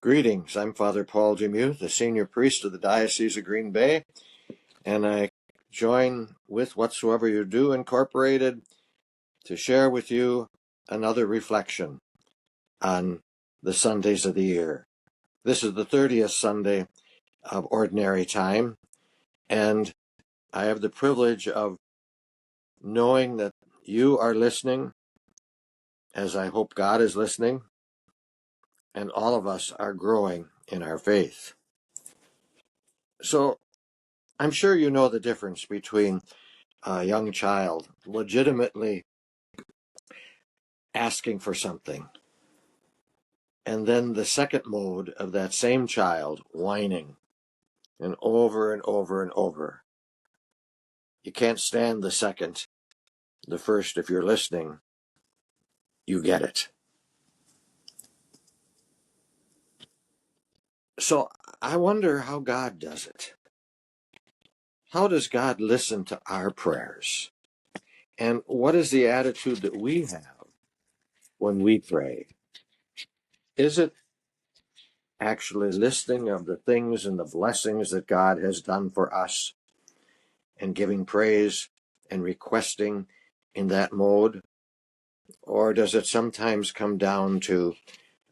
Greetings. I'm Father Paul Demuth, the senior priest of the Diocese of Green Bay, and I join with Whatsoever You Do Incorporated to share with you another reflection on the Sundays of the year. This is the 30th Sunday of Ordinary Time, and I have the privilege of knowing that you are listening, as I hope God is listening, and all of us are growing in our faith. So I'm sure you know the difference between a young child legitimately asking for something, and then the second mode of that same child whining and over and over and over. You can't stand the second. The first, if you're listening, you get it. So I wonder how God does it. How does God listen to our prayers? And what is the attitude that we have when we pray? Is it actually listening of the things and the blessings that God has done for us and giving praise and requesting in that mode? Or does it sometimes come down to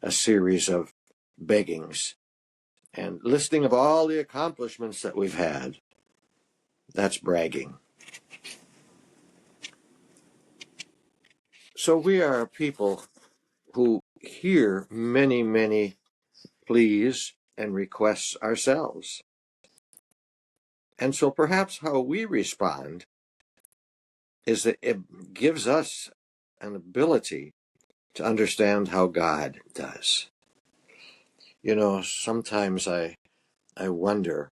a series of beggings and listing of all the accomplishments that we've had? That's bragging. So we are a people who hear many, many pleas and requests ourselves. And so perhaps how we respond is that it gives us an ability to understand how God does. You know, sometimes I wonder,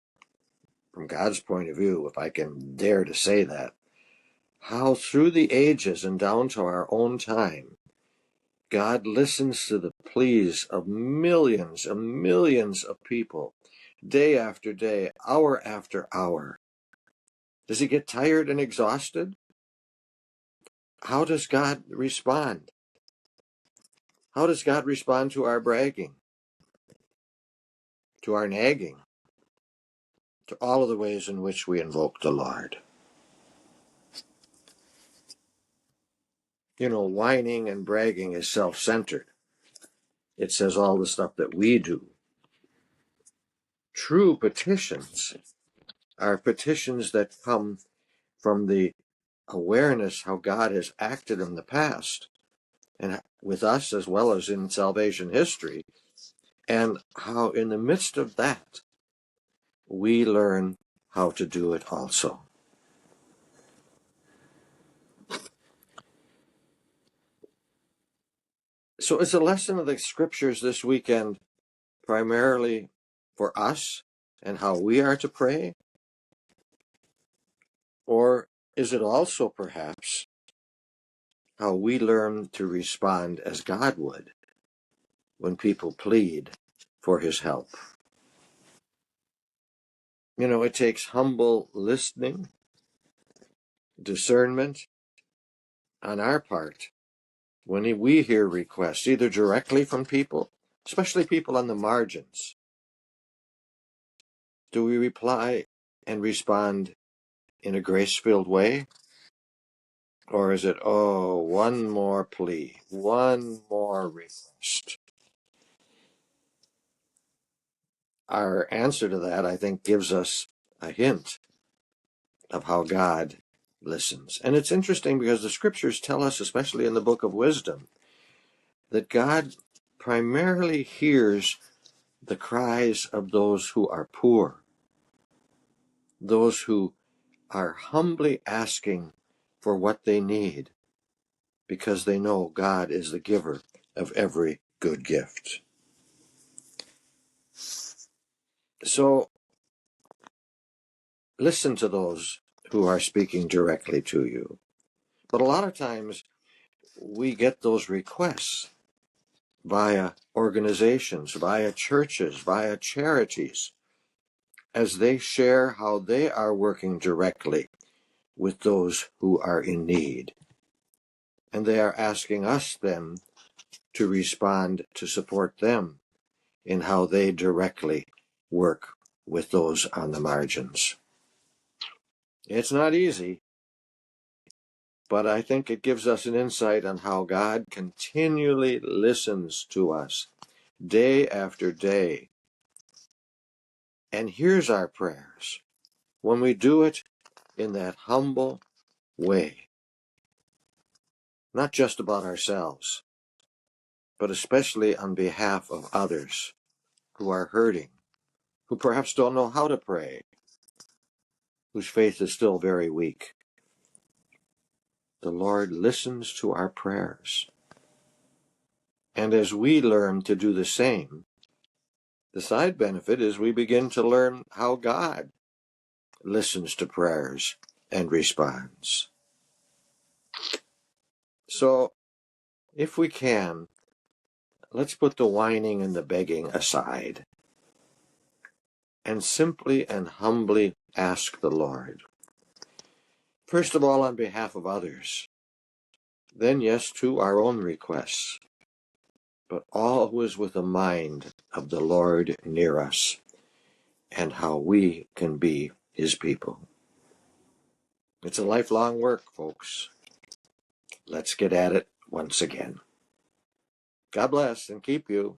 from God's point of view, if I can dare to say that, how through the ages and down to our own time, God listens to the pleas of millions and millions of people, day after day, hour after hour. Does he get tired and exhausted? How does God respond? How does God respond to our bragging, to our nagging, to all of the ways in which we invoke the Lord? You know, whining and bragging is self-centered. It says all the stuff that we do. True petitions are petitions that come from the awareness how God has acted in the past, and with us as well as in salvation history, and how in the midst of that, we learn how to do it also. So is the lesson of the scriptures this weekend primarily for us and how we are to pray? Or is it also perhaps how we learn to respond as God would when people plead for his help? You know, it takes humble listening, discernment on our part when we hear requests, either directly from people, especially people on the margins. Do we reply and respond in a grace-filled way? Or is it, oh, one more plea, one more request? Our answer to that, I think, gives us a hint of how God listens. And it's interesting because the scriptures tell us, especially in the book of wisdom, that God primarily hears the cries of those who are poor, those who are humbly asking for what they need, because they know God is the giver of every good gift. So listen to those who are speaking directly to you. But a lot of times we get those requests via organizations, via churches, via charities, as they share how they are working directly with those who are in need. And they are asking us then to respond to support them in how they directly work with those on the margins. It's not easy, but I think it gives us an insight on how God continually listens to us day after day and hears our prayers when we do it in that humble way, not just about ourselves, but especially on behalf of others who are hurting, who perhaps don't know how to pray, whose faith is still very weak. The Lord listens to our prayers. And as we learn to do the same, the side benefit is we begin to learn how God listens to prayers and responds. So, if we can, let's put the whining and the begging aside and simply and humbly ask the Lord, first of all on behalf of others, then yes to our own requests, but always with a mind of the Lord near us and how we can be his people. It's a lifelong work, folks. Let's get at it once again. God bless and keep you.